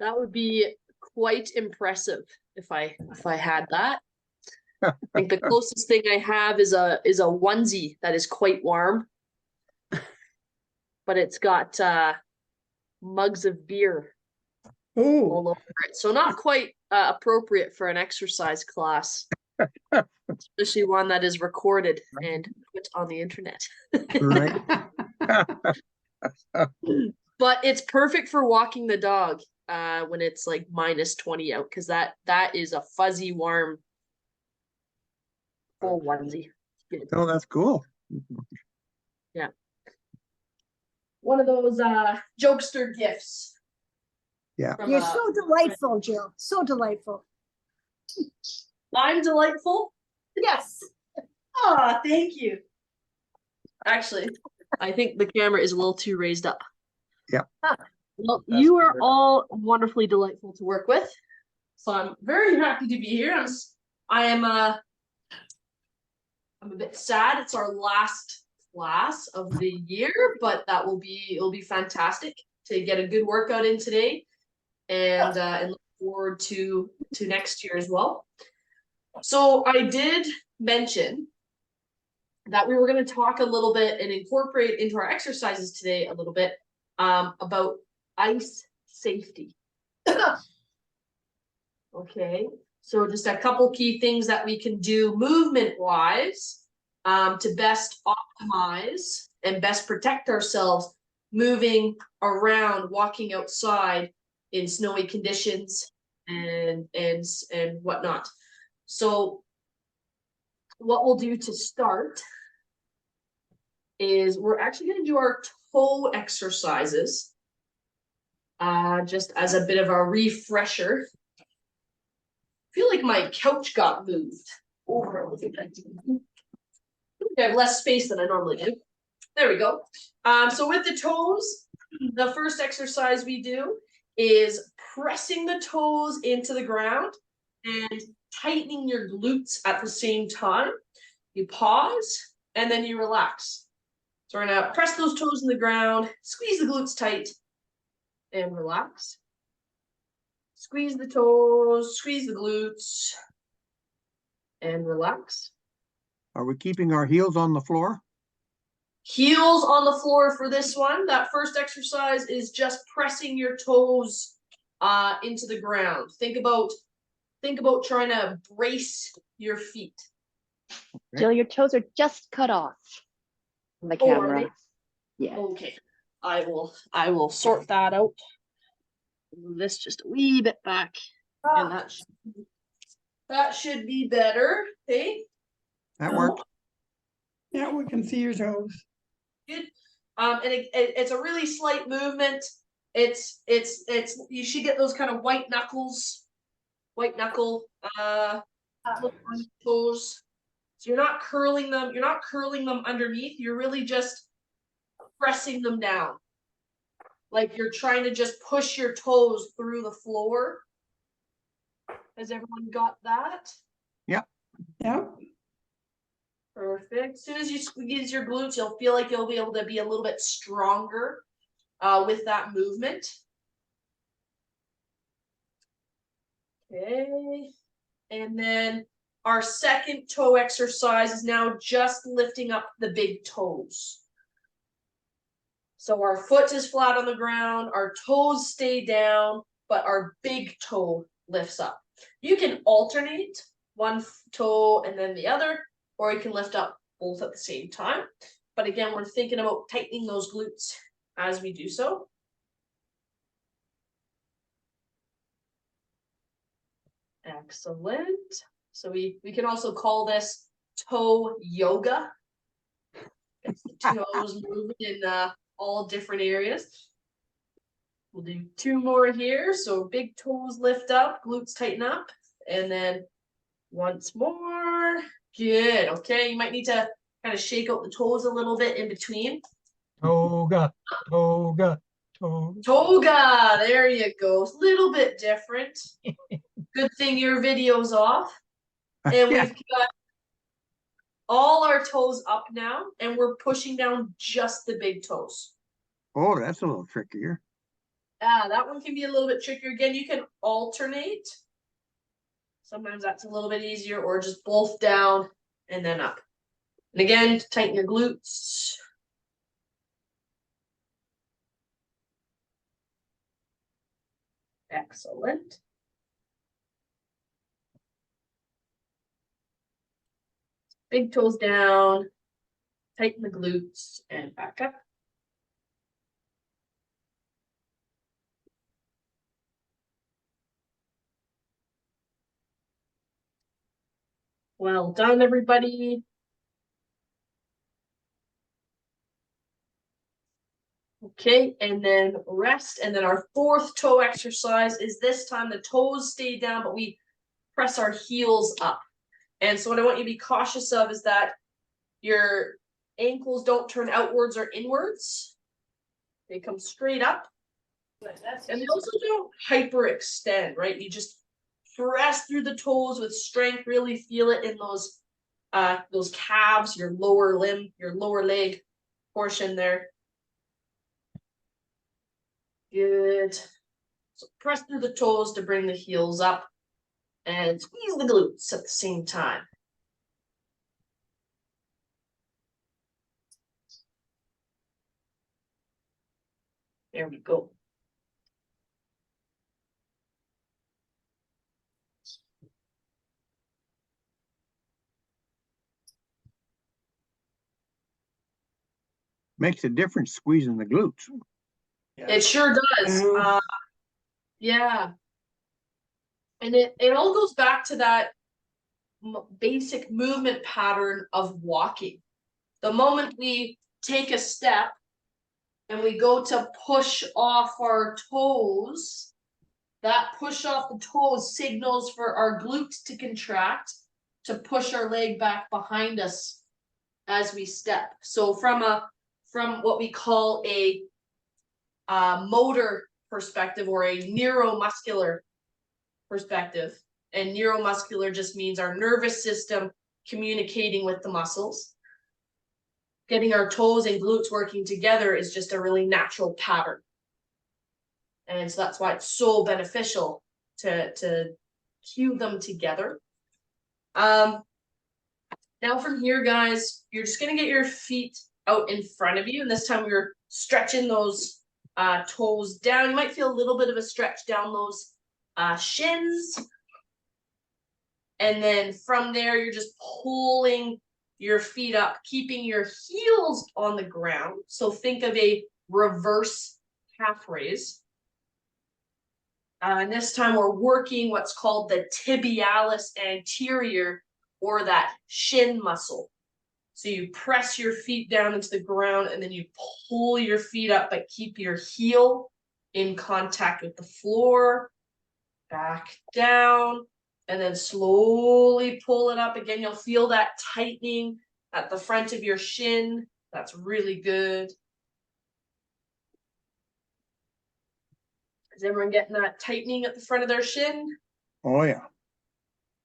That would be quite impressive if I had that. I think the closest thing I have is a onesie that is quite warm, but it's got mugs of beer all over it. So not quite appropriate for an exercise class, especially one that is recorded and put on the internet. Right. But it's perfect for walking the dog when it's like -20 out, because that is a fuzzy, warm, full onesie. Good. Oh, that's cool. Yeah. One of those jokester gifts. Yeah. You're so delightful, Jill. So delightful. I'm delightful. Yes. Ah, thank you. Actually, I think the camera is a little too raised up. Yeah. Well, you are all wonderfully delightful to work with, so I'm very happy to be here. I'm a bit sad. It's our last class of the year, but it'll be fantastic to get a good workout in today, and look forward to next year as well. So I did mention that we were going to talk a little bit and incorporate into our exercises today a little bit about ice safety. Okay, so just a couple key things that we can do movement-wise to best optimize and best protect ourselves moving around, walking outside in snowy conditions and whatnot. So what we'll do to start is we're actually going to do our toe exercises just as a bit of a refresher. I feel like my couch got moved over a little bit. I have less space than I normally do. There we go. So with the toes, the first exercise we do is pressing the toes into the ground and tightening your glutes at the same time. You pause and then you relax. So we're gonna press those toes in the ground, squeeze the glutes tight, and relax. Squeeze the toes, squeeze the glutes, and relax. Are we keeping our heels on the floor? Heels on the floor for this one. That first exercise is just pressing your toes into the ground. Think about trying to brace your feet. Jill, your toes are just cut off on the camera. Yeah. Okay. I will sort that out. Move this just a wee bit back. And that should be better. Okay. That worked. Yeah, we can see your toes. Good. And it's a really slight movement. It's you should get those kind of white knuckle toes. So you're not curling them underneath, you're really just pressing them down. Like you're trying to just push your toes through the floor. Has everyone got that? Yeah. Yeah. Perfect. As soon as you squeeze your glutes, you'll feel like you'll be able to be a little bit stronger with that movement. Okay. And then our second toe exercise is now just lifting up the big toes. So our foot is flat on the ground, our toes stay down, but our big toe lifts up. You can alternate one toe and then the other, or you can lift up both at the same time. But again, we're thinking about tightening those glutes as we do so. Excellent. So we can also call this toe yoga. It's the toes moving in all different areas. We'll do 2 more here. So big toes lift up, glutes tighten up, and then once more. Good. Okay, you might need to kind of shake out the toes a little bit in between. Toga, toga, toga. Toga. There you go. It's a little bit different. Good thing your video's off. And we've got all our toes up now, and we're pushing down just the big toes. Oh, that's a little trickier. That one can be a little bit trickier. Again, you can alternate. Sometimes that's a little bit easier, or just both down and then up. And again, tighten your glutes. Excellent. Big toes down, tighten the glutes and back up. Well done, everybody. Okay, and then rest. And then our fourth toe exercise is this time the toes stay down, but we press our heels up. And so what I want you to be cautious of is that your ankles don't turn outwards or inwards. They come straight up. And they also don't hyperextend, right? You just press through the toes with strength, really feel it in those calves, your lower limb, your lower leg portion there. Good. So press through the toes to bring the heels up and squeeze the glutes at the same time. There we go. Makes a difference squeezing the glutes. It sure does. Yeah. And it all goes back to that basic movement pattern of walking. The moment we take a step and we go to push off our toes, that push off the toes signals for our glutes to contract, to push our leg back behind us as we step. So from what we call a motor perspective or a neuromuscular perspective, and neuromuscular just means our nervous system communicating with the muscles. Getting our toes and glutes working together is just a really natural pattern. And so that's why it's so beneficial to cue them together. Now from here, guys, you're just gonna get your feet out in front of you. And this time we're stretching those toes down. You might feel a little bit of a stretch down those shins. And then from there, you're just pulling your feet up, keeping your heels on the ground. So think of a reverse calf raise. And this time we're working what's called the tibialis anterior, or that shin muscle. So you press your feet down into the ground and then you pull your feet up, but keep your heel in contact with the floor. Back down, and then slowly pull it up again. You'll feel that tightening at the front of your shin. That's really good. Is everyone getting that tightening at the front of their shin? Oh, yeah.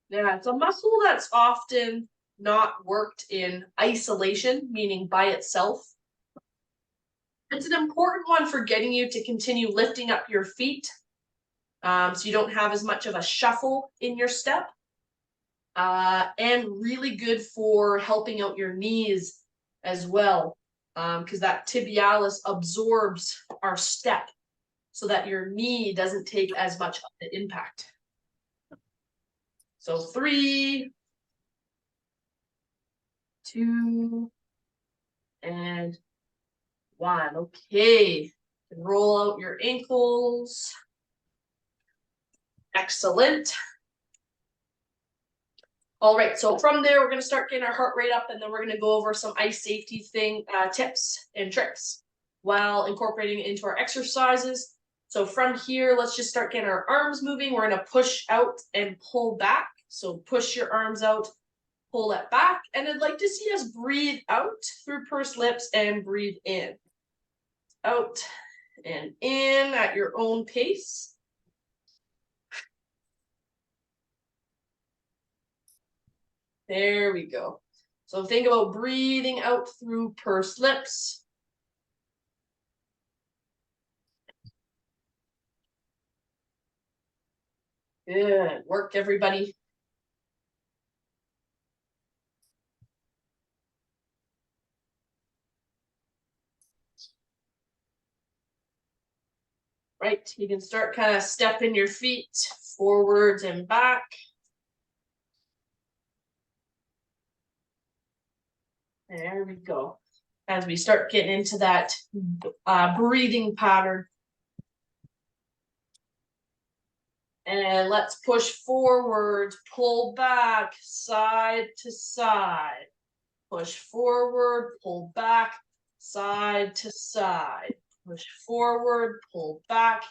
Yeah, it's a muscle that's often not worked in isolation, meaning by itself. It's an important one for getting you to continue lifting up your feet. So you don't have as much of a shuffle in your step. And really good for helping out your knees as well. Because that tibialis absorbs our step so that your knee doesn't take as much of the impact. So 3, 2, and 1. Okay. Roll out your ankles. Excellent. All right, so from there, we're going to start getting our heart rate up, and then we're going to go over some ice safety tips and tricks while incorporating it into our exercises. So from here, let's just start getting our arms moving. We're going to push out and pull back. So push your arms out, pull it back, and I'd like to see us breathe out through pursed lips and breathe in. Out and in at your own pace. There we go. So think about breathing out through pursed lips. Good work, everybody. Right, you can start kind of stepping your feet forwards and back. There we go. As we start getting into that breathing pattern. And let's push forward, pull back, side to side. Push forward, pull back, side to side. Push forward, pull back,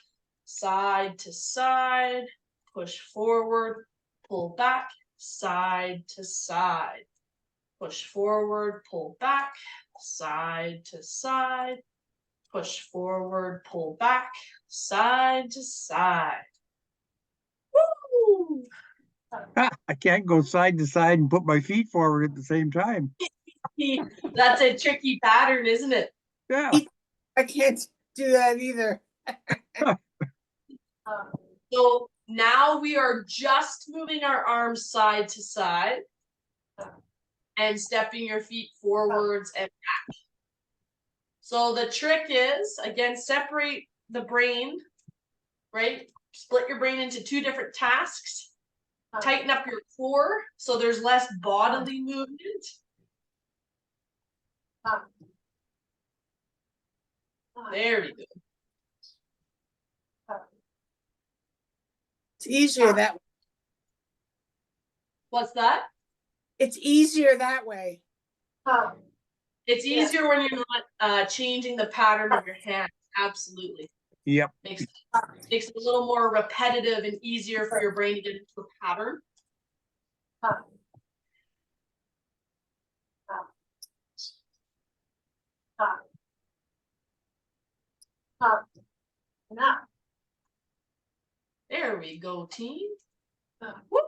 side to side. Push forward, pull back, side to side. Push forward, pull back, side to side. Push forward, pull back, side to side. Woo! I can't go side to side and put my feet forward at the same time. That's a tricky pattern, isn't it? Yeah. I can't do that either. So now we are just moving our arms side to side and stepping your feet forwards and back. So the trick is, again, separate the brain, right? Split your brain into two different tasks. Tighten up your core so there's less bodily movement. There we go. It's easier that way. What's that? It's easier that way. It's easier when you're not changing the pattern of your hand. Absolutely. Yep. Makes it a little more repetitive and easier for your brain to get into a pattern. There we go, team. Woo!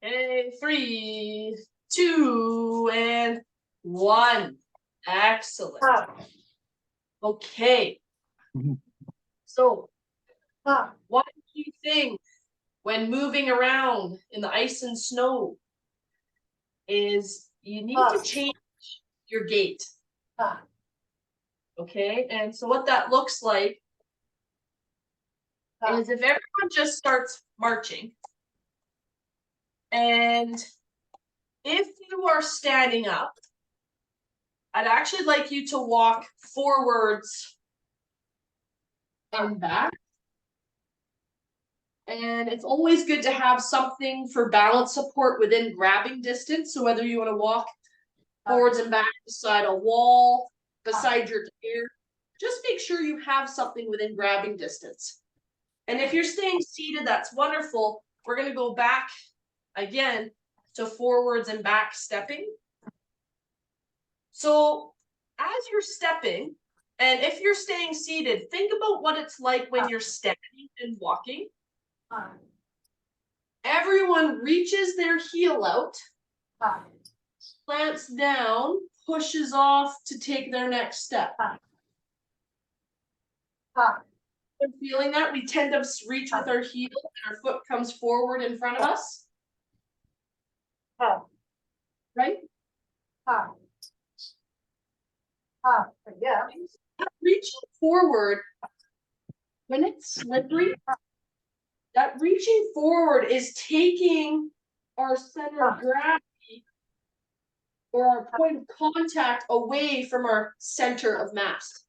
Okay, 3, 2, and 1. Excellent. Okay. Mhm. So, one key thing when moving around in the ice and snow is you need to change your gait. Okay, and so what that looks like is if everyone just starts marching, and if you are standing up, I'd actually like you to walk forwards and back. And it's always good to have something for balance support within grabbing distance. So whether you want to walk forwards and back beside a wall, beside your chair, just make sure you have something within grabbing distance. And if you're staying seated, that's wonderful. We're going to go back again to forwards and back stepping. So as you're stepping, and if you're staying seated, think about what it's like when you're standing and walking. Everyone reaches their heel out, plants down, pushes off to take their next step. I'm feeling that we tend to reach with our heel and our foot comes forward in front of us. Right? Yeah. Reaching forward, when it's slippery, that reaching forward is taking our center of gravity or our point of contact away from our center of mass.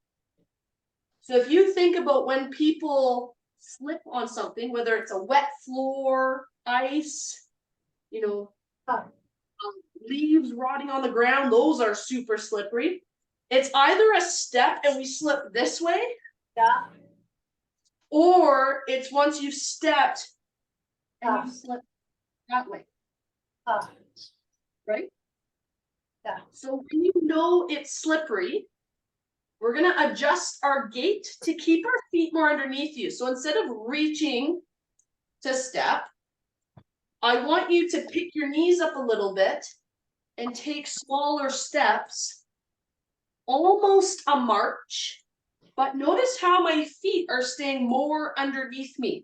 So if you think about when people slip on something, whether it's a wet floor, ice, you know, leaves rotting on the ground, those are super slippery. It's either a step and we slip this way, or it's once you've stepped and you slip that way. Right? So when you know it's slippery, we're going to adjust our gait to keep our feet more underneath you. So instead of reaching to step, I want you to pick your knees up a little bit and take smaller steps, almost a march, But notice how my feet are staying more underneath me.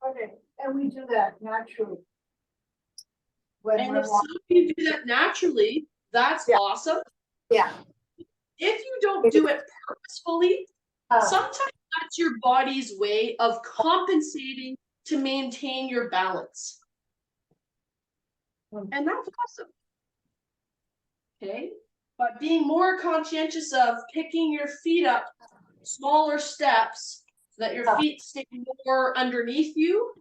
Okay, and we do that naturally. When And we're if some of you do that naturally, that's Yeah. awesome. yeah. If you don't do it purposefully, Uh, sometimes that's your body's way of compensating to maintain your balance. And that's awesome. Okay, but being more conscientious of picking your feet up smaller steps so that your feet stay more underneath you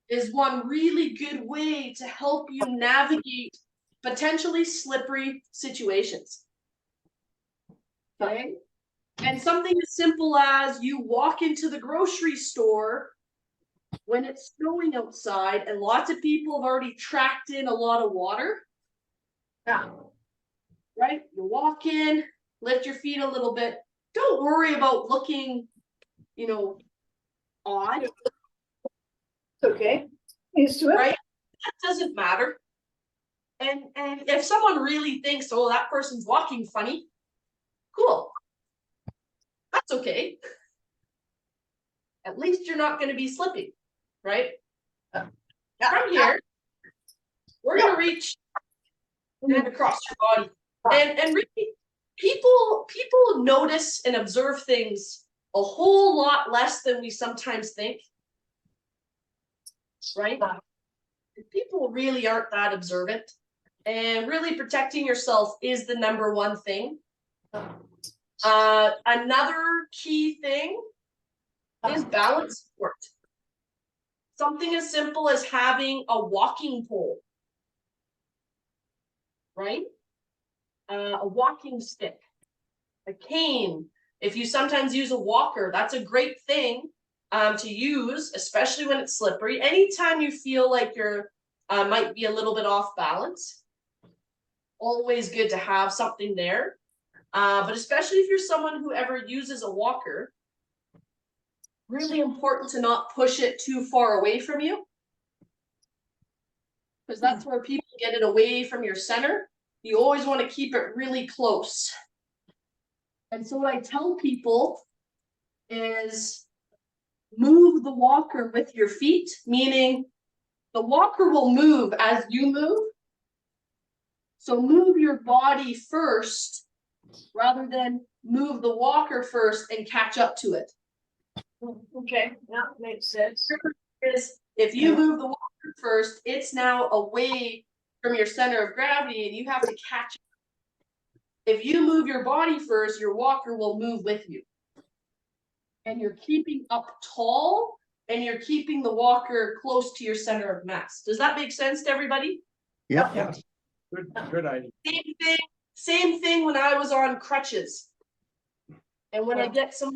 is one really good way to help you navigate potentially slippery situations. Okay, and something as simple as you walk into the grocery store when it's snowing outside and lots of people have already tracked in a lot of water. yeah. Right? You walk in, lift your feet a little bit. Don't worry about looking, odd, It's okay. Used to it. right? That doesn't matter. And if someone really thinks, oh, that person's walking funny, cool. That's okay. At least you're not going to be slipping, right? From here, we're going to reach and across your body. And really, people notice and observe things a whole lot less than we sometimes think. Right? People really aren't that observant. And really protecting yourself is the number one thing. Another key thing is balance support. Something as simple as having a walking pole. Right? A walking stick, a cane. If you sometimes use a walker, that's a great thing to use, especially when it's slippery. Anytime you feel like you're might be a little bit off balance, always good to have something there. But especially if you're someone who ever uses a walker, really important to not push it too far away from you, because that's where people get it away from your center. You always want to keep it really close. And so what I tell people is move the walker with your feet, meaning the walker will move as you move. So move your body first rather than move the walker first and catch up to it. Okay, that makes sense. Is if you move the walker first, it's now away from your center of gravity and you have to catch it. If you move your body first, your walker will move with you. And you're keeping up tall and you're keeping the walker close to your center of mass. Does that make sense to everybody? Yep. Yeah. Good idea. Same thing when I was on crutches. And when I get some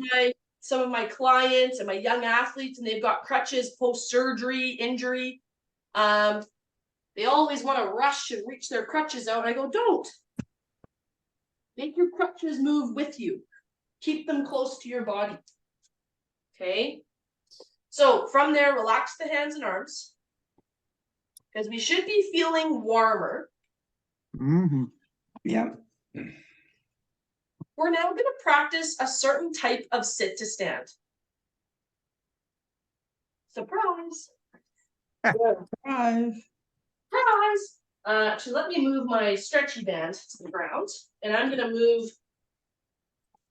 of my clients and my young athletes and they've got crutches post-surgery, injury, they always want to rush and reach their crutches out. I go, don't. Make your crutches move with you. Keep them close to your body. Okay? So from there, relax the hands and arms. Because we should be feeling warmer. Mm-hmm. Yeah. We're now going to practice a certain type of sit to stand. Surprise! Surprise. Surprise! Actually, let me move my stretchy band to the ground, and I'm going to move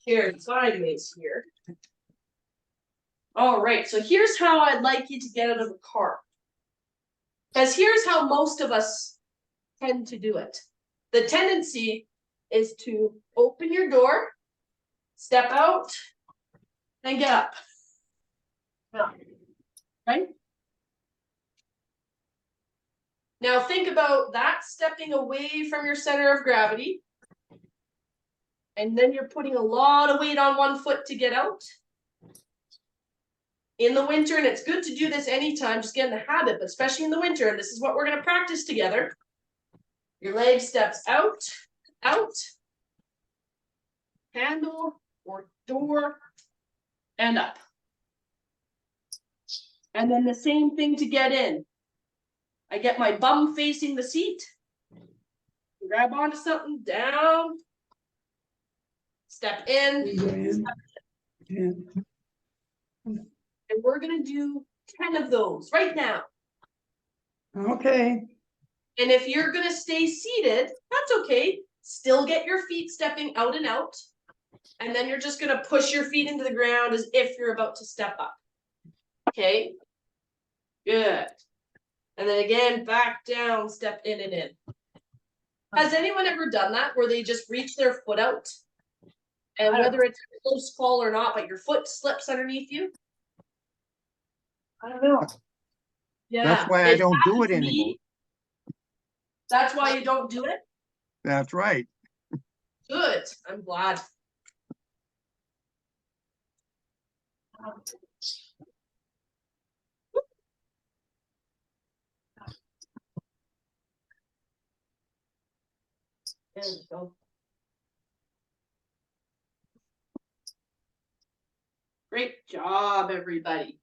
here sideways here. All right, so here's how I'd like you to get out of the car. Because here's how most of us tend to do it. The tendency is to open your door, step out, and get up. Right? Now think about that stepping away from your center of gravity. And then you're putting a lot of weight on one foot to get out. In the winter, and it's good to do this anytime, just get in the habit, but especially in the winter, and this is what we're going to practice together. Your leg steps out, handle or door, and up. And then the same thing to get in. I get my bum facing the seat, grab onto something, down, step in, We go in. Yeah. and we're gonna do 10 of those right now. Okay, And if you're gonna stay seated, that's okay. Still get your feet stepping out and out. And then you're just gonna push your feet into the ground as if you're about to step up. Okay? Good. And then again, back down, step in and in. Has anyone ever done that where they just reach their foot out? And whether it's a close call or not, but your foot slips underneath you? I don't know. Yeah. That's why I don't do happened it to me. anymore. That's why you don't do it? That's right. Good. I'm glad. There we go. Great job, everybody.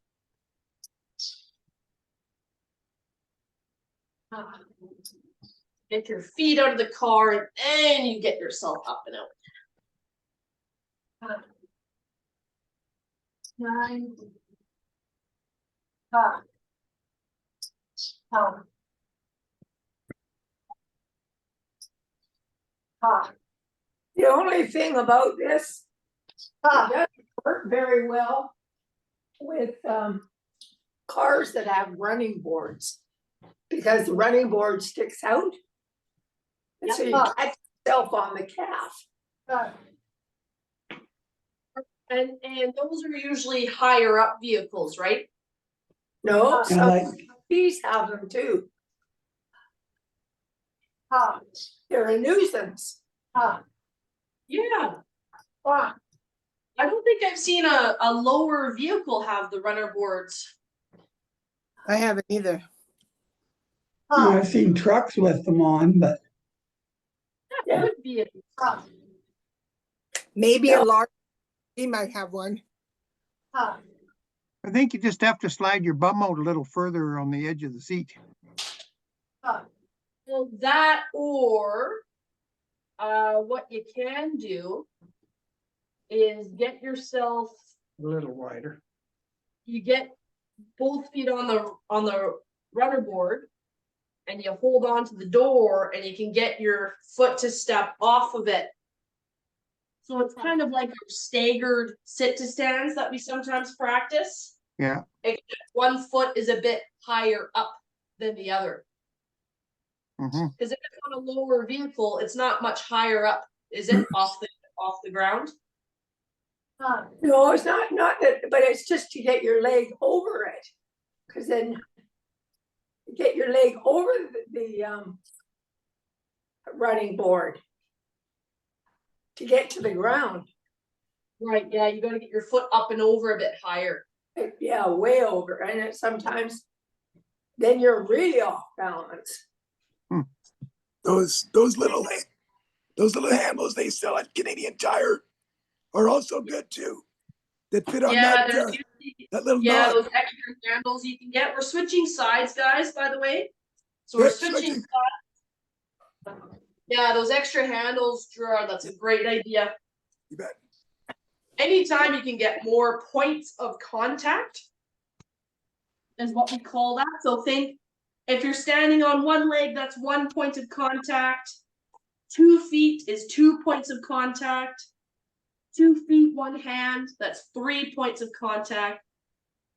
Get your feet out of the car and then you get yourself up and out. 9. The only thing about this, it doesn't work very well with cars that have running boards, because the running board sticks out. And so you catch yourself on the calf. And those are usually higher up vehicles, right? No, I some like, these have them too. They're a nuisance. Yeah. I don't think I've seen a lower vehicle have the runner boards. I haven't either. I've seen trucks with them on, but That would be it. Maybe Yeah. a large, he might have one. I think you just have to slide your bum out a little further on the edge of the seat. Well, that or what you can do is get yourself, A little wider. you get both feet on the runner board and you hold on to the door and you can get your foot to step off of it. So it's kind of like our staggered sit to stands that we sometimes practice. Yeah. Except one foot is a bit higher up than the other. Hmm. Because if it's on a lower vehicle, it's not much higher up, is it? off the ground? No, it's not that, but it's just to get your leg over it. Cause then you get your leg over the running board to get to the ground. Right, yeah, you gotta get your foot up and over a bit higher. Yeah, way over. And it sometimes then you're really off balance. Those little handles they sell at Canadian Tire are also good too. That fit on Yeah, that, there's usually, that little yeah, knob. those extra handles you can get. We're switching sides, guys, by the way. So we're Yeah, switching switching. sides. Yeah, those extra handles, Gerard, that's a great idea. You bet. Anytime you can get more points of contact is what we call that. So think, if you're standing on one leg, that's 1 point of contact. 2 feet is 2 points of contact. 2 feet, 1 hand, that's 3 points of contact.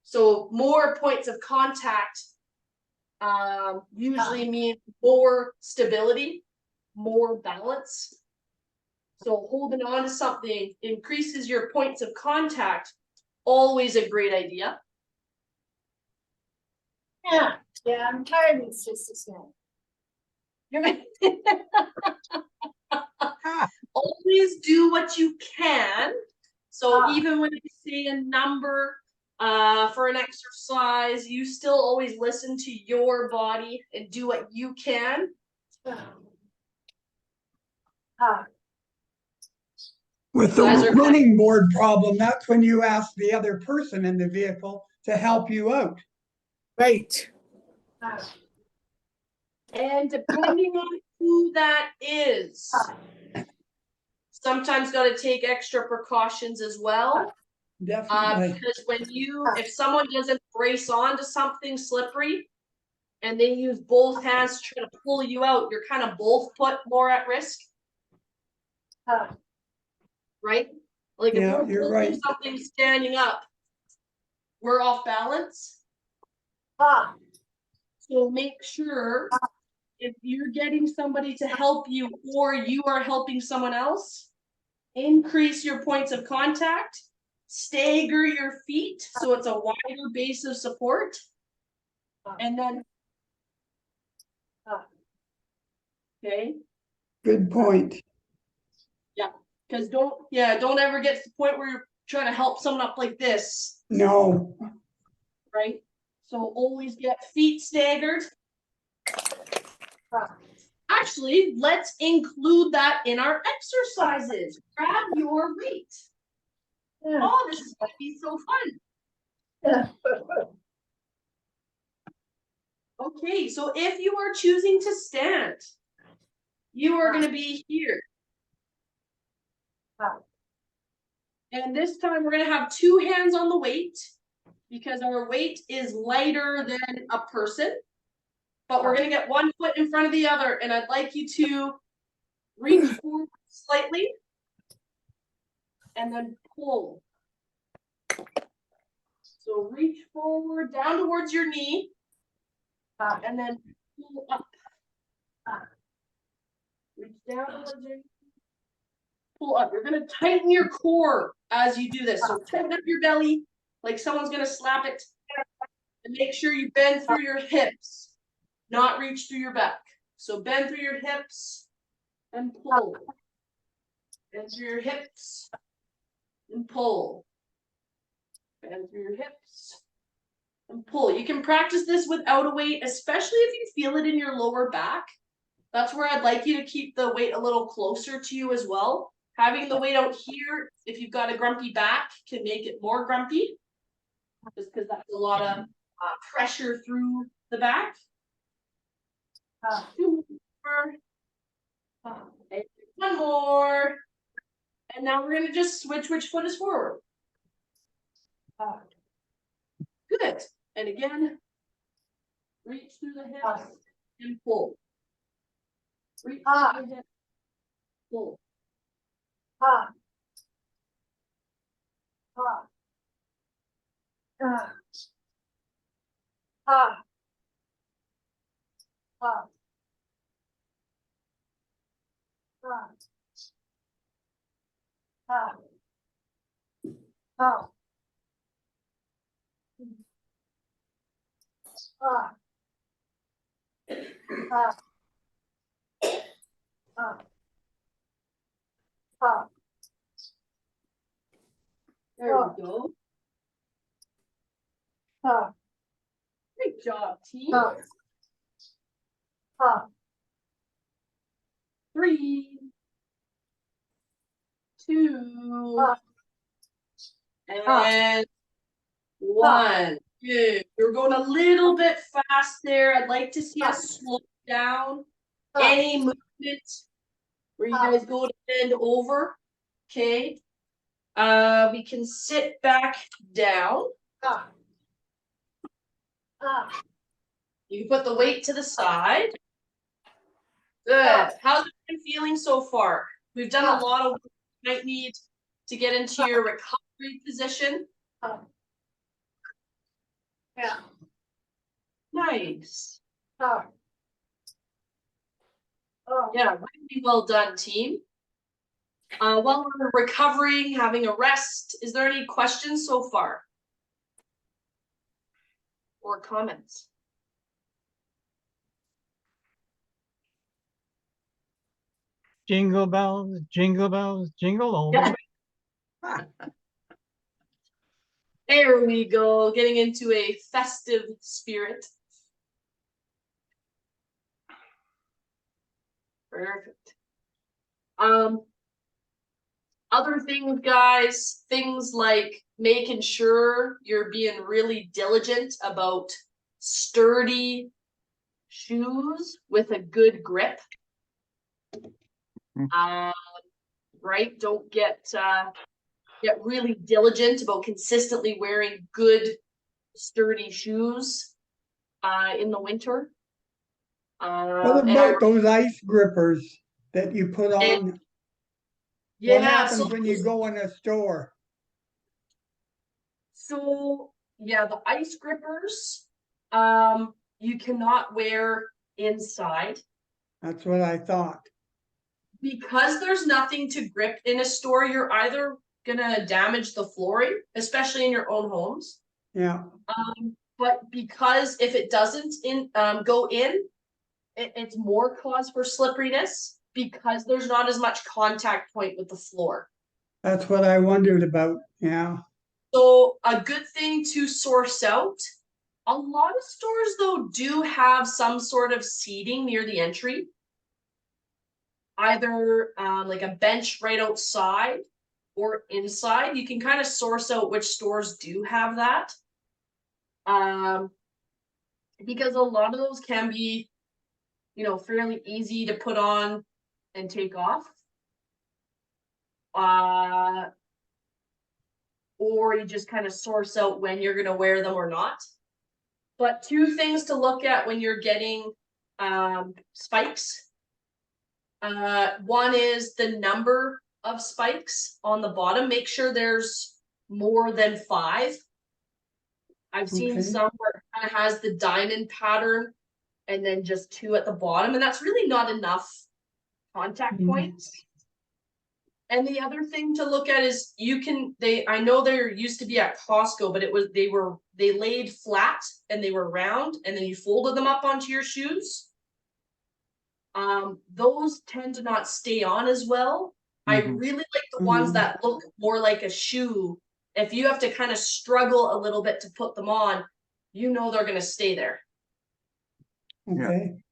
So more points of contact usually means more stability, more balance. So holding on to something increases your points of contact. Always a great idea. Yeah, I'm tired of this just Always do what you can. So even when you say a number for an exercise, you still always listen to your body and do what you can. with the Guys are- running board problem, that's when you ask the other person in the vehicle to help you out. Right. And depending on who that is, sometimes gotta take extra precautions as well. Definitely. Because if someone doesn't brace onto something slippery and they use both hands to try to pull you out, you're kind of both put more at risk. Right? Like if Yeah, we're you're pulling right. something standing up, we're off balance. So make sure if you're getting somebody to help you or you are helping someone else, increase your points of contact, stagger your feet so it's a wider base of support, and then okay, Good point. because don't ever get to the point where you're trying to help someone up like this, No, right? So always get feet staggered. Actually, let's include that in our exercises. Grab your weight. Oh, this is going to be so fun. Okay, so if you are choosing to stand, you are going to be here. And this time we're going to have 2 hands on the weight because our weight is lighter than a person. But we're going to get 1 foot in front of the other, and I'd like you to reach forward slightly and then pull. So reach forward down towards your knee and then pull up. Reach down towards your knee. Pull up. You're going to tighten your core as you do this. So tighten up your belly like someone's going to slap it. And make sure you bend through your hips, not reach through your back. So bend through your hips and pull. Bend through your hips and pull. Bend through your hips and pull. You can practice this without a weight, especially if you feel it in your lower back. That's where I'd like you to keep the weight a little closer to you as well. Having the weight out here, if you've got a grumpy back, can make it more grumpy. Just because that's a lot of pressure through the back. 2 more. And 1 more. And now we're going to just switch which foot is forward. Good. And again, reach through the hips and pull. Reach through the hips, pull. There we go. Great job, team. 3, 2, and 1. Good. You're going a little bit fast there. I'd like to see us slow down. Any movement where you guys go to bend over. Okay. We can sit back down. You can put the weight to the side. Good. How's it been feeling so far? We've done a lot of work. You might need to get into your recovery position. Nice. Yeah, really well done, team. While we're recovering, having a rest, is there any questions so far? Or comments? Jingle bells, jingle all the way. There we go, getting into a festive spirit. Perfect. Other things, guys, things like making sure you're being really diligent about sturdy shoes with a good grip. right? Don't get really diligent about consistently wearing good, sturdy shoes in the winter. What And I about those ice grippers that you put on? What yeah, so happens when you go in a store? So yeah, the ice grippers, you cannot wear inside That's what I thought. because there's nothing to grip in a store. You're either gonna damage the flooring, especially in your own homes. Yeah, But because if it doesn't go in, it's more cause for slipperiness because there's not as much contact point with the floor. that's what I wondered about. Yeah. So a good thing to source out. A lot of stores though do have some sort of seating near the entry. Either like a bench right outside or inside. You can kind of source out which stores do have that. Because a lot of those can be, fairly easy to put on and take off. Or you just kind of source out when you're going to wear them or not. But two things to look at when you're getting spikes. One is the number of spikes on the bottom. Make sure there's more than 5. I've seen Okay. some where it kind of has the diamond pattern and then just 2 at the bottom, and that's really not enough contact points. And the other thing to look at is I know there used to be at Costco, but they laid flat and they were round and then you folded them up onto your shoes. Those tend to not stay on as well. I really like the ones that look more like a shoe. If you have to kind of struggle a little bit to put them on, they're going to stay there. Okay.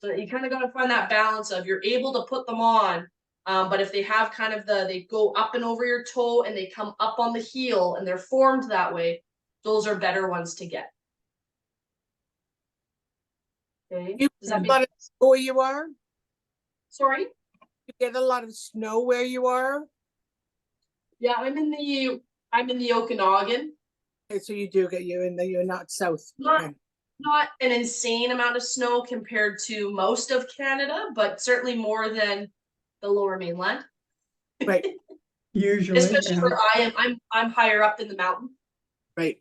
So you kind of got to find that balance of you're able to put them on. But if they have kind of they go up and over your toe and they come up on the heel and they're formed that way, those are better ones to get. Okay. You Does that get a lot make of snow where you are? Sorry? You get a lot of snow where you are? Yeah, I'm in the Okanagan. Okay, so you do get you're not south. Not an insane amount of snow compared to most of Canada, but certainly more than the lower mainland. Right. Usually. Especially Yeah. where I am. I'm higher up in the mountain. Right.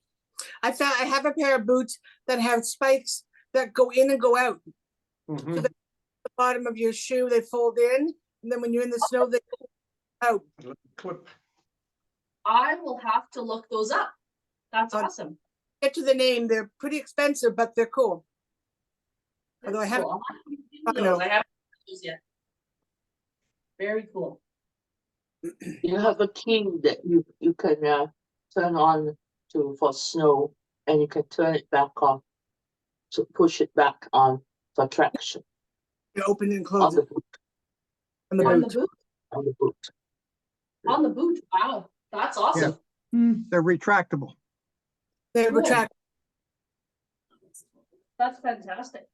I have a pair of boots that have spikes that go in and go out. So the bottom of your shoe, they fold in, and then when you're in the snow, they go out. Clip. I will have to look those up. That's awesome. Get to the name. They're pretty expensive, but they're cool. Although I haven't- Cool. I haven't heard those yet. Very cool. You have a key that you can turn on for snow, and you can turn it back off to push it back on for traction You open and on close the it boot. on the On boot. the boot. On the boot. On the boot. Wow. That's awesome. They're retractable. They Cool. retract. That's fantastic.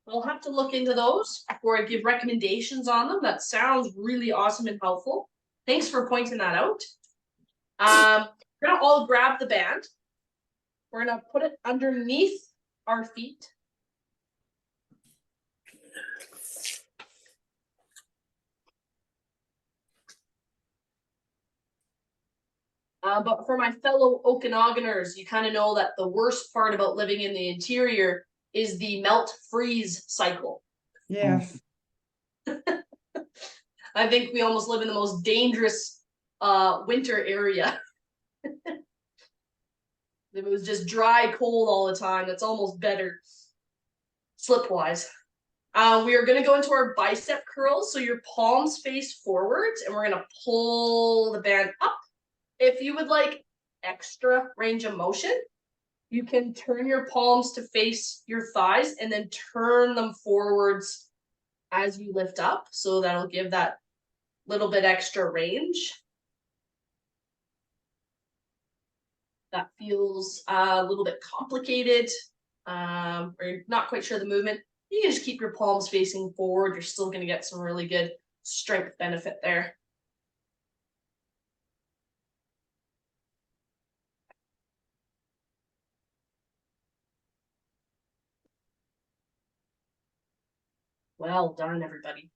I'll have to look into those before I give recommendations on them. That sounds really awesome and helpful. Thanks for pointing that out. We're gonna all grab the band. We're gonna put it underneath our feet. But for my fellow Okanaganers, you kind of know that the worst part about living in the interior is the melt freeze cycle. Yes. I think we almost live in the most dangerous winter area. If it was just dry, cold all the time, that's almost better slip-wise. We are going to go into our bicep curls. So your palms face forwards, and we're going to pull the band up. If you would like extra range of motion, you can turn your palms to face your thighs and then turn them forwards as you lift up. So that'll give that little bit extra range. That feels a little bit complicated, or you're not quite sure the movement. You can just keep your palms facing forward. You're still going to get some really good strength benefit there. Well done, everybody.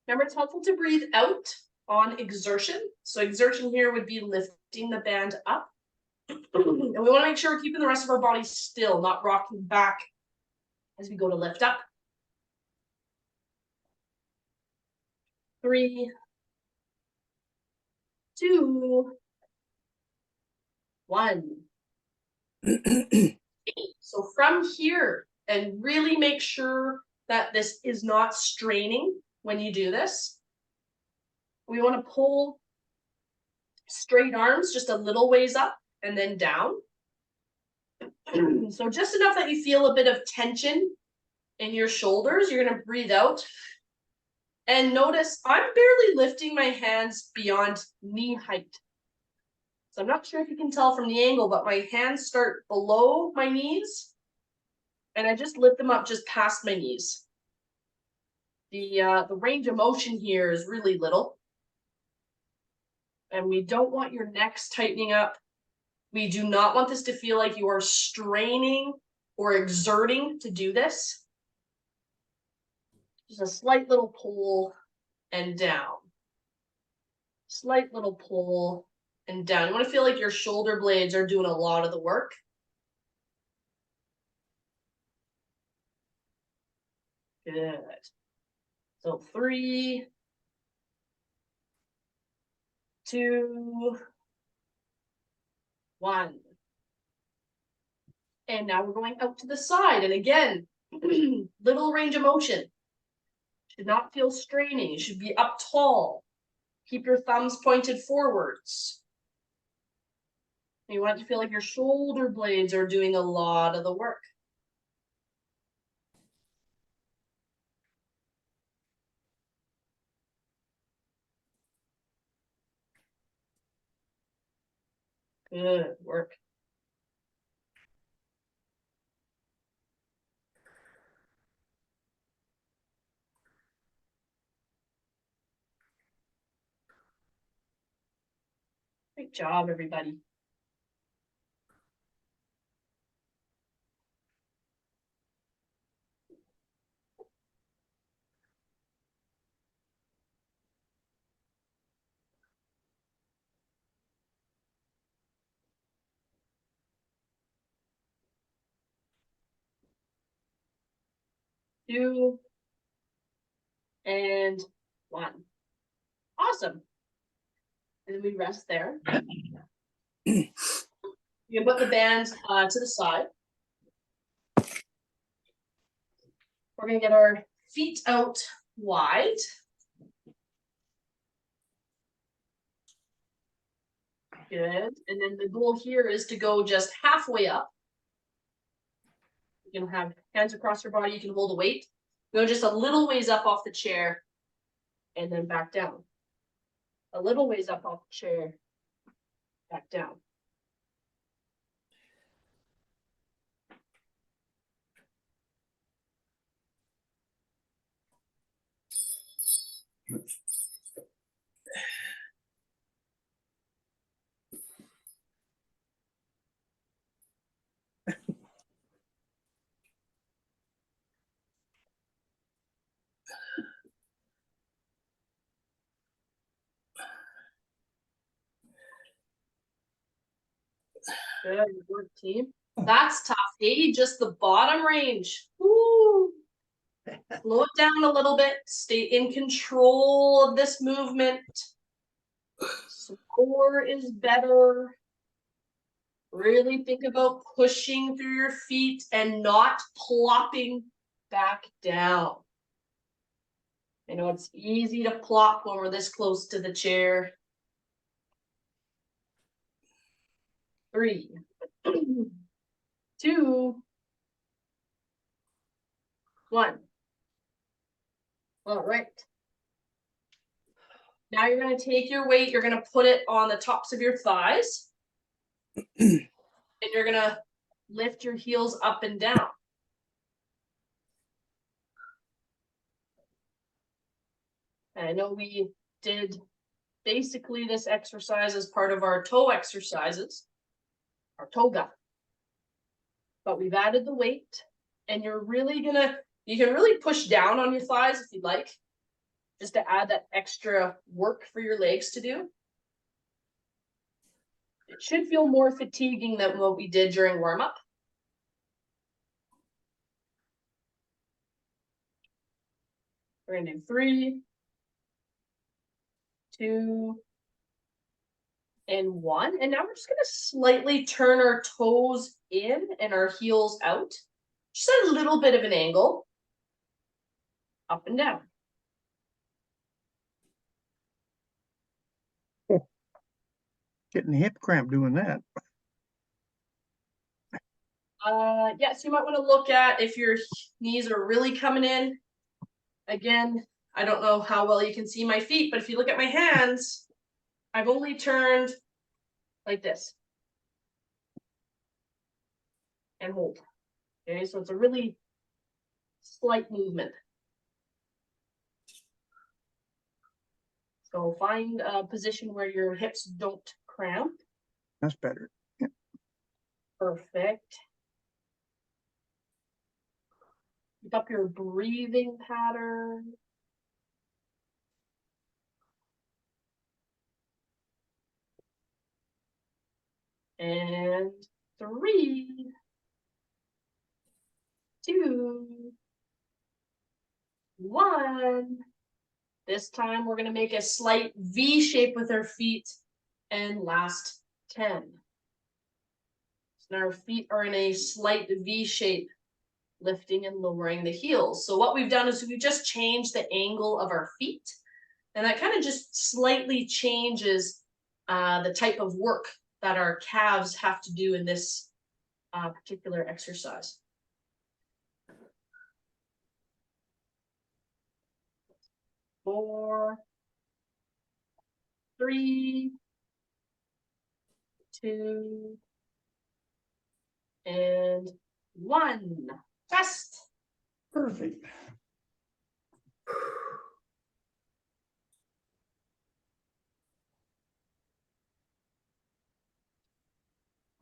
Remember, it's helpful to breathe out on exertion. So exertion here would be lifting the band up. And we want to make sure we're keeping the rest of our body still, not rocking back as we go to lift up. 3, 2, 1. So from here, and really make sure that this is not straining when you do this. We want to pull straight arms just a little ways up and then down. So just enough that you feel a bit of tension in your shoulders. You're going to breathe out. And notice I'm barely lifting my hands beyond knee height. So I'm not sure if you can tell from the angle, but my hands start below my knees. And I just lift them up just past my knees. The range of motion here is really little. And we don't want your necks tightening up. We do not want this to feel like you are straining or exerting to do this. Just a slight little pull and down. Slight little pull and down. You want to feel like your shoulder blades are doing a lot of the work. Good. So 3, 2, 1. And now we're going out to the side. And again, little range of motion. Should not feel straining. You should be up tall. Keep your thumbs pointed forwards. You want to feel like your shoulder blades are doing a lot of the work. Good work. Great job, everybody. Two, and 1. Awesome. And we rest there. You can put the band to the side. We're going to get our feet out wide. Good. And then the goal here is to go just halfway up. You can have hands across your body. You can hold a weight. Go just a little ways up off the chair and then back down. A little ways up off the chair, back down. Good work, team. That's tough. Hey, just the bottom range. Woo. Slow it down a little bit. Stay in control of this movement. Slower is better. Really think about pushing through your feet and not plopping back down. I know it's easy to plop when we're this close to the chair. 3, 2, 1. All right. Now you're going to take your weight, you're going to put it on the tops of your thighs. And you're going to lift your heels up and down. And I know we did basically this exercise as part of our toe exercises, our toga. But we've added the weight, and you're really gonna, you can really push down on your thighs if you'd like, just to add that extra work for your legs to do. It should feel more fatiguing than what we did during warm-up. We're gonna do 3, 2, and 1. And now we're just gonna slightly turn our toes in and our heels out. Just a little bit of an angle. Up and down. Getting a hip cramp doing that. Yeah, so you might want to look at if your knees are really coming in. Again, I don't know how well you can see my feet, but if you look at my hands, I've only turned like this. And hold. Okay, so it's a really slight movement. So find a position where your hips don't cramp. That's better. Yeah. Perfect. Keep up your breathing pattern. And 3, 2, 1. This time we're going to make a slight V shape with our feet and last 10. So now our feet are in a slight V shape, lifting and lowering the heels. So what we've done is we've just changed the angle of our feet, and that kind of just slightly changes the type of work that our calves have to do in this particular exercise. Four, 3, 2, and 1. Rest. Perfect.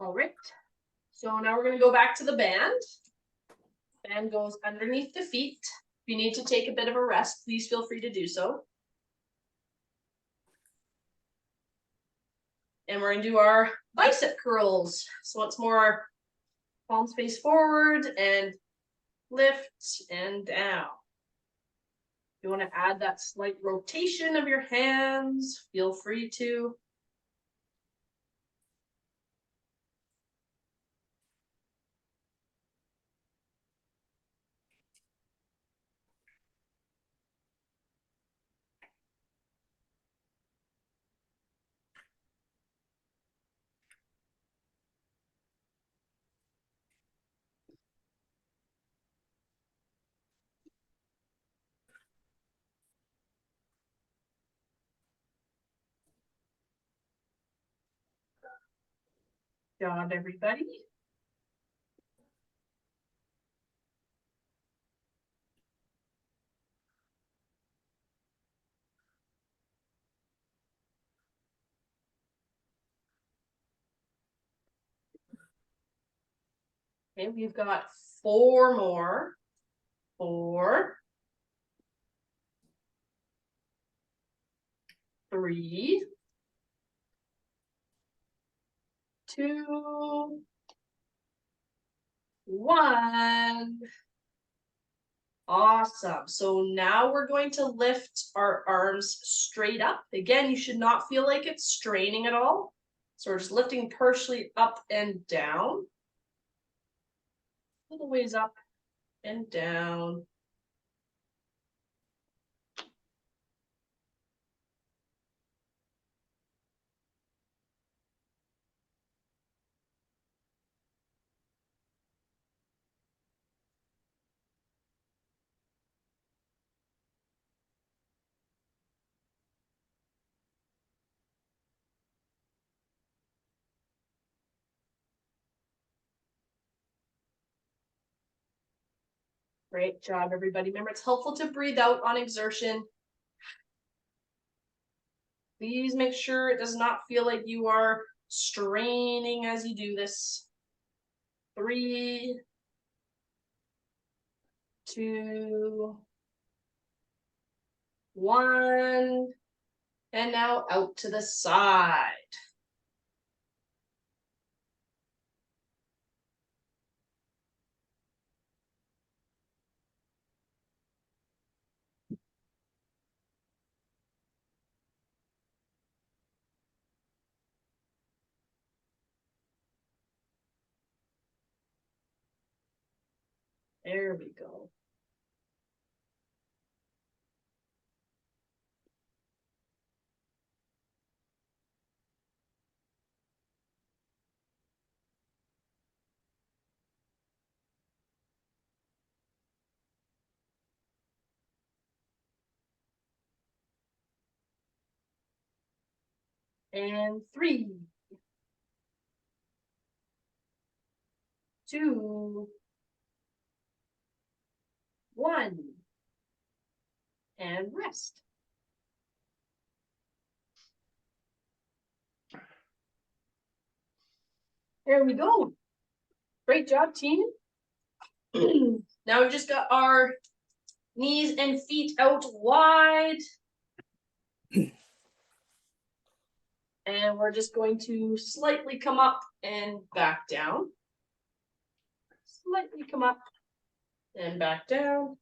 All right. So now we're going to go back to the band. Band goes underneath the feet. If you need to take a bit of a rest, please feel free to do so. And we're going to do our bicep curls. So once more, palms face forward and lift and down. You want to add that slight rotation of your hands, feel free to. Good job, everybody. Okay, we've got 4 more. 4, 3, 2, 1. Awesome. So now we're going to lift our arms straight up. Again, you should not feel like it's straining at all. So we're just lifting partially up and down. Little ways up and down. Great job, everybody. Remember, it's helpful to breathe out on exertion. Please make sure it does not feel like you are straining as you do this. 3, 2, 1, and now out to the side. There we go. And 3, 2, 1, and rest. There we go. Great job, team. Now we've just got our knees and feet out wide. And we're just going to slightly come up and back down. Slightly come up and back down.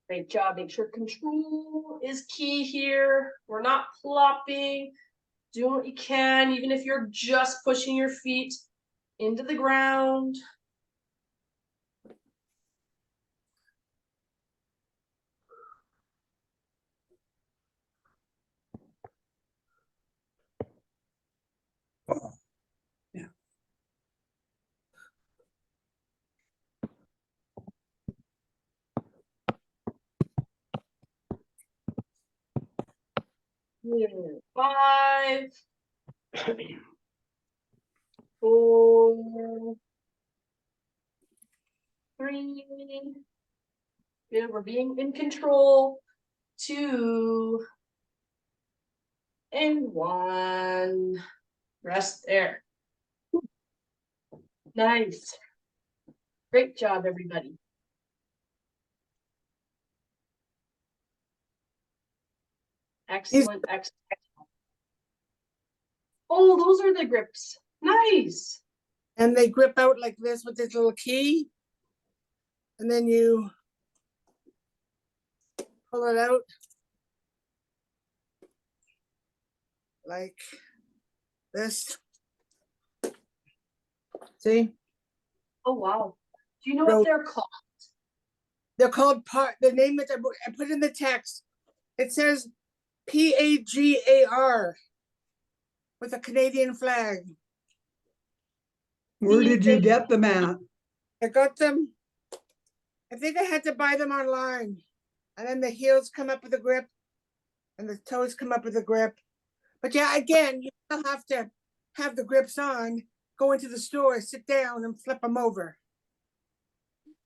Great job. Make sure control is key here. We're not plopping. Do what you can, even if you're just pushing your feet into the ground. Yeah. Yeah. 5, 4, 3. Good, we're being in control. 2, and 1. Rest there. Nice. Great job, everybody. Excellent, excellent. Oh, those are the grips. Nice. And they grip out like this with this little key. And then you pull it out. Like this. See? Oh, wow. Do you know So- what they're called? They're called the name that I put in the text. It says PAGAR with a Canadian flag. Where did you get them at? I got them. I think I had to buy them online. And then the heels come up with a grip and the toes come up with a grip. But yeah, again, you still have to have the grips on, go into the store, sit down and flip them over.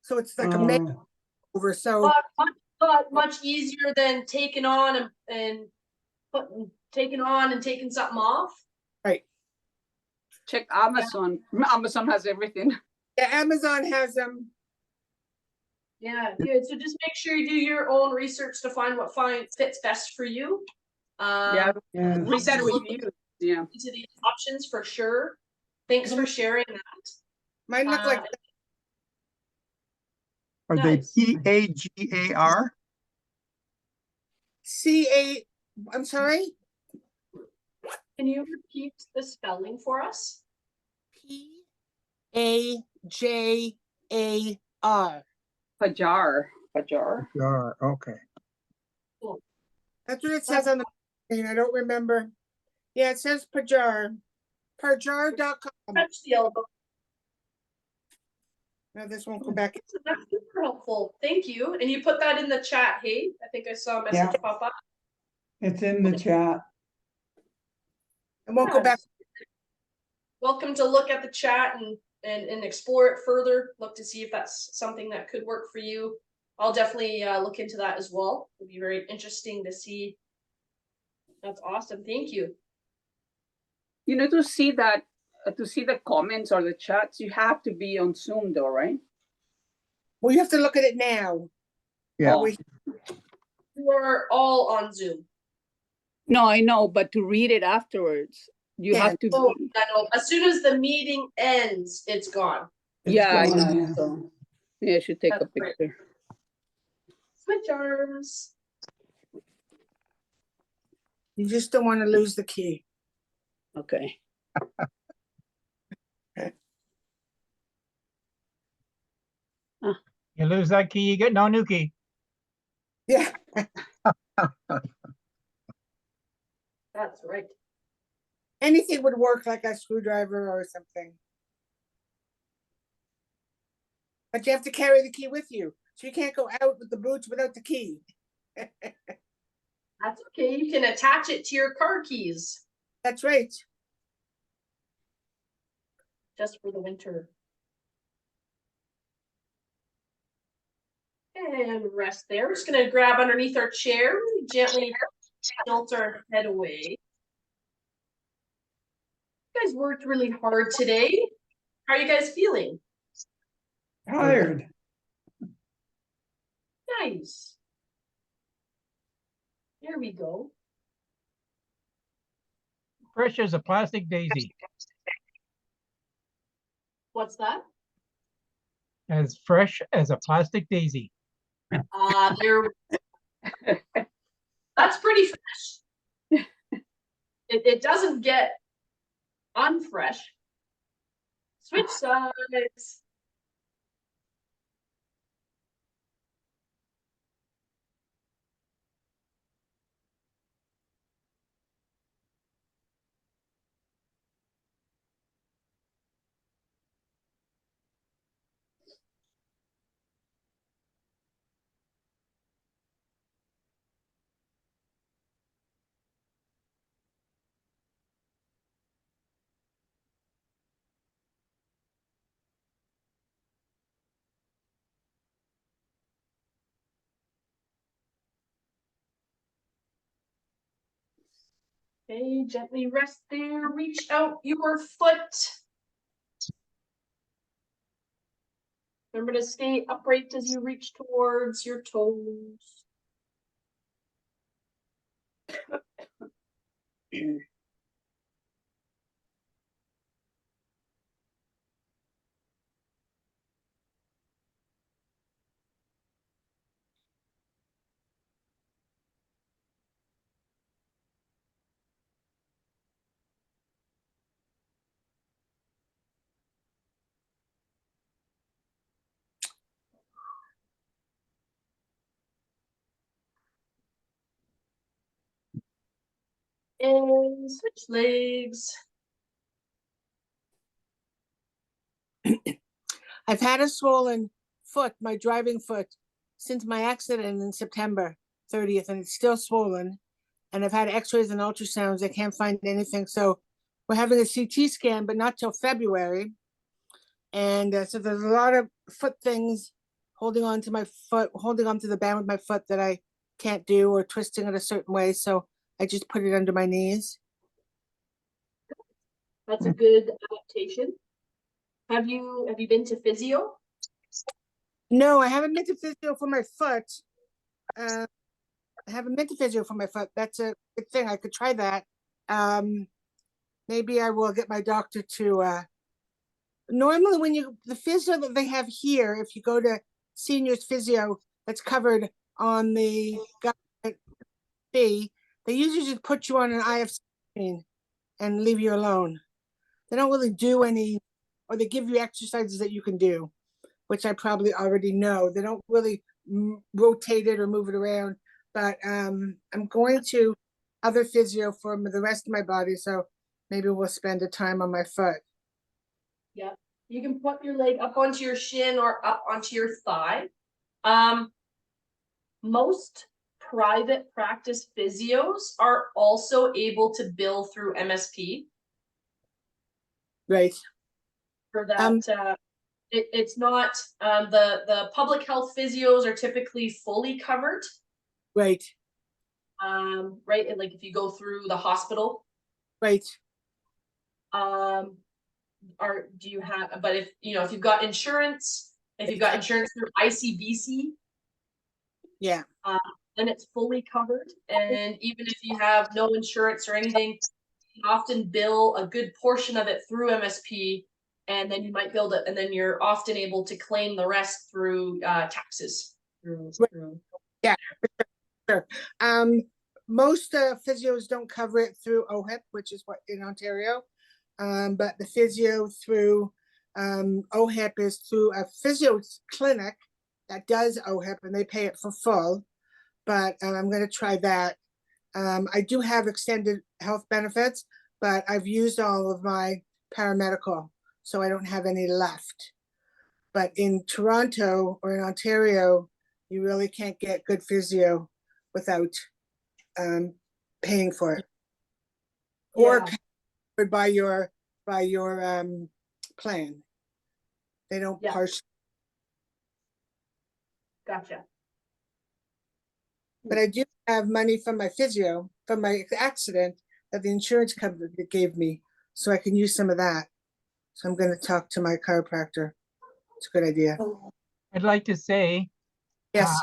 So it's like a makeover. So But much easier than taking on and taking something off. right. Check Amazon. Amazon has everything. Yeah, Amazon has them. Yeah, good. So just make sure you do your own research to find what fits best for you. Yeah, Yeah. read that review. Yeah. Into these options for sure. Thanks for sharing that. Mine look like Are Nice. they PAGAR? I'm sorry? Can you repeat the spelling for us? PAJAR. Pajar. PAGAR, okay. That's what it says on the screen. I don't remember. Yeah, it says Pajar. perjar.com. Touch the elbow. No, this won't go back. So that's super helpful. Thank you. And you put that in the chat, hey? I think I saw a message Yeah. pop up. It's in the chat. It won't go back. Welcome to look at the chat and explore it further. Look to see if that's something that could work for you. I'll definitely look into that as well. It'll be very interesting to see. That's awesome. Thank you. You know, to see the comments or the chats, you have to be on Zoom though, right? Well, you have to look at it now. Yeah. Oh. We're all on Zoom. No, I know, but to read it afterwards, you Yeah. have to Oh, be. I know. As soon as the meeting ends, it's gone. It's Yeah, I gone, know. yeah. So yeah, I should take a That's great. picture. Switch arms. You just don't want to lose the key. Okay. You lose that key, you get no new key. Yeah. That's right. Anything would work, like a screwdriver or something. But you have to carry the key with you. So you can't go out with the boots without the key. That's okay. You can attach it to your car keys That's right. just for the winter. And rest there. We're just going to grab underneath our chair, gently tilt our head away. You guys worked really hard today. How are you guys feeling? Tired. Nice. There we go. Fresh as a plastic daisy. What's that? As fresh as a plastic daisy. There. That's pretty fresh. It doesn't get unfresh. Switch sides. Okay, gently rest there. Reach out your foot. Remember to stay upright as you reach towards your toes. And switch legs. I've had a swollen foot, my driving foot, since my accident in September 30th, and it's still swollen. And I've had x-rays and ultrasounds. I can't find anything. So we're having a CT scan, but not till February. And so there's a lot of foot things holding on to my foot, holding on to the band with my foot that I can't do, or twisting it a certain way. So I just put it under my knees. That's a good adaptation. Have you been to physio? No, I haven't been to physio for my foot. I haven't been to physio for my foot. That's a good thing. I could try that. Maybe I will get my doctor to. Normally, when the physio that they have here, if you go to seniors physio, that's covered on the government fee, they usually just put you on an IFC machine and leave you alone. They don't really do any, or they give you exercises that you can do, which I probably already know. They don't really rotate it or move it around, but I'm going to other physio for the rest of my body. So Maybe we'll spend the time on my foot. You can put your leg up onto your shin or up onto your thigh. Most private practice physios are also able to bill through MSP Right. for that. It's not, the public health physios are typically fully covered. Right. Right, and like if you go through the hospital, Right. do you have, but if you've got insurance, if you've got insurance through ICBC, Yeah. then it's fully covered. And even if you have no insurance or anything, you can often bill a good portion of it through MSP, and then you might build it, and then you're often able to claim the rest through taxes. Yeah. Sure. Most physios don't cover it through OHIP, which is what in Ontario. But the physio through OHIP is through a physio clinic that does OHIP, and they pay it for full. But I'm going to try that. I do have extended health benefits, but I've used all of my paramedical, so I don't have any left. But in Toronto or in Ontario, you really can't get good physio without paying for it, or covered by your plan. They don't partially. Gotcha. But I do have money from my physio, from my accident that the insurance company gave me, so I can use some of that. So I'm going to talk to my chiropractor. It's a good idea. I'd like to say Yes.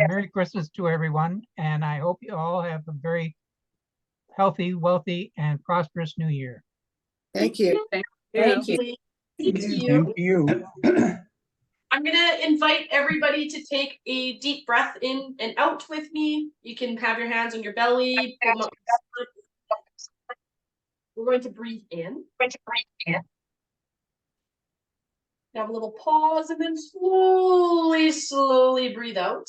Merry Christmas to everyone, and I hope you all have a very healthy, wealthy, and prosperous New Year. Thank you. Thank you. Thank Thank you. I'm gonna invite everybody to take a deep breath in and out with me. You can have your hands on your belly. We're going to breathe in. Have a little pause and then slowly breathe out.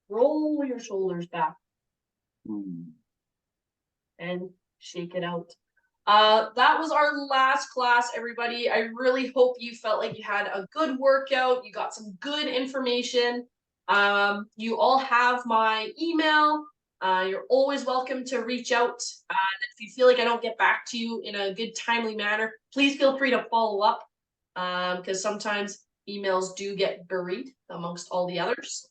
Roll your shoulders back and shake it out. That was our last class, everybody. I really hope you felt like you had a good workout. You got some good information. You all have my email. You're always welcome to reach out. If you feel like I don't get back to you in a good, timely manner, please feel free to follow up, because sometimes emails do get buried amongst all the others.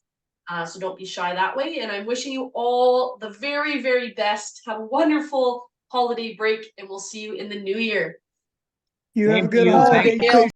So don't be shy that way. And I'm wishing you all the very, very best. Have a wonderful holiday break, and we'll see you in the new year. You have a Same to good you. holiday Thank you. too.